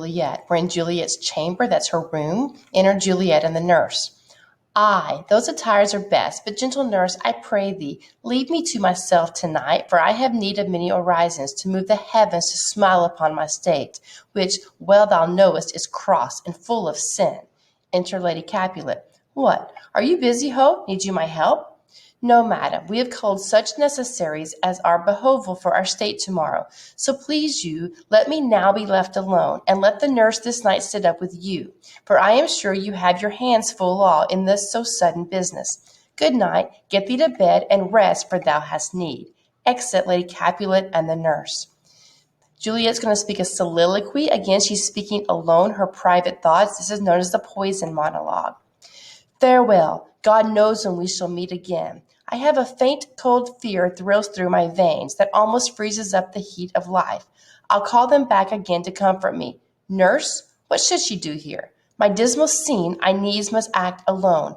Juliet. We're in Juliet's chamber, that's her room. Enter Juliet and the nurse. Ay, those attires are best, but gentle nurse, I pray thee, leave me to myself tonight, for I have need of many orisons to move the heavens to smile upon my state, which, well thou knowest, is cross and full of sin. Enter Lady Capulet. What, are you busy, ho? Need you my help? No, madam, we have culled such necessaries as are behoveful for our state tomorrow. So please you, let me now be left alone, and let the nurse this night sit up with you. For I am sure you have your hands full all in this so sudden business. Good night, get thee to bed, and rest, for thou hast need. Exit Lady Capulet and the nurse. Juliet's going to speak a soliloquy. Again, she's speaking alone, her private thoughts. This is known as the poison monologue. Farewell. God knows when we shall meet again. I have a faint, cold fear thrills through my veins that almost freezes up the heat of life. I'll call them back again to comfort me. Nurse, what should she do here? My dismal scene I needs must act alone.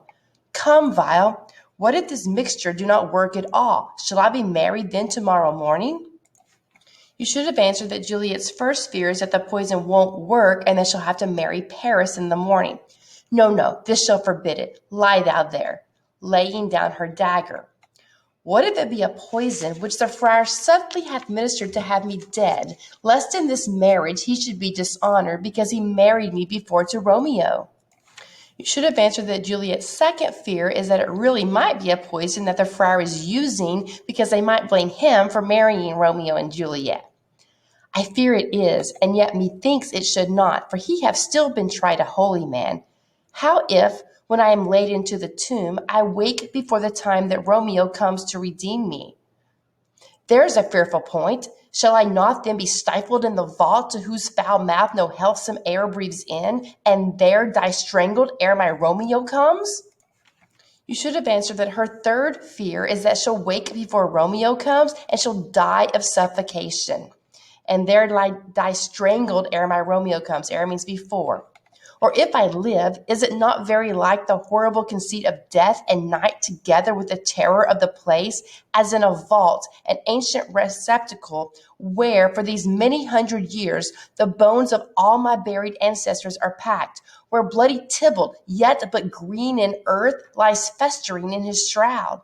Come, Vial, what if this mixture do not work at all? Shall I be married then tomorrow morning? You should have answered that Juliet's first fear is that the poison won't work and that she'll have to marry Paris in the morning. No, no, this shall forbid it. Lie thou there, laying down her dagger. What if it be a poison which the friar subtly hath ministered to have me dead, lest in this marriage he should be dishonored because he married me before to Romeo? You should have answered that Juliet's second fear is that it really might be a poison that the friar is using because they might blame him for marrying Romeo and Juliet. I fear it is, and yet methinks it should not, for he have still been tried a holy man. How if, when I am laid into the tomb, I wake before the time that Romeo comes to redeem me? There's a fearful point. Shall I not then be stifled in the vault to whose foul mouth no healthsome air breathes in, and there die strangled ere my Romeo comes? You should have answered that her third fear is that she'll wake before Romeo comes, and she'll die of suffocation. And there die strangled ere my Romeo comes. Ere means before. Or if I live, is it not very like the horrible conceit of death and night together with the terror of the place, as in a vault, an ancient receptacle, where for these many hundred years the bones of all my buried ancestors are packed, where bloody Tybalt, yet but green in earth, lies festering in his shroud?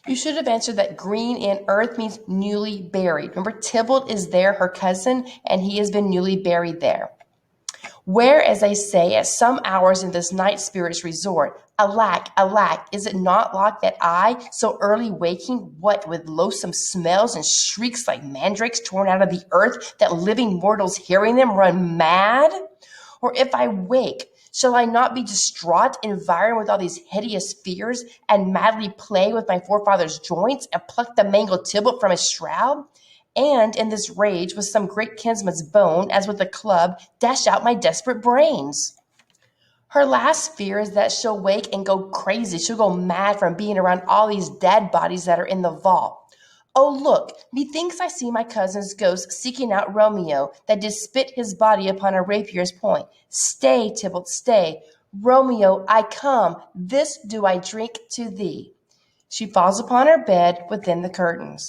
You should have answered that green in earth means newly buried. Remember, Tybalt is there, her cousin, and he has been newly buried there. Where, as they say, at some hours in this night spirits resort, alack, alack, is it not like that I, so early waking, what with loathsome smells and shrieks like mandrakes torn out of the earth, that living mortals hearing them run mad? Or if I wake, shall I not be distraught, environed with all these hideous fears, and madly play with my forefather's joints, and pluck the mangled Tybalt from his shroud? And in this rage, with some great kinsman's bone, as with a club, dash out my desperate brains. Her last fear is that she'll wake and go crazy. She'll go mad from being around all these dead bodies that are in the vault. Oh, look, methinks I see my cousin's ghost seeking out Romeo, that did spit his body upon a rapier's point. Stay, Tybalt, stay. Romeo, I come. This do I drink to thee. She falls upon her bed within the curtains.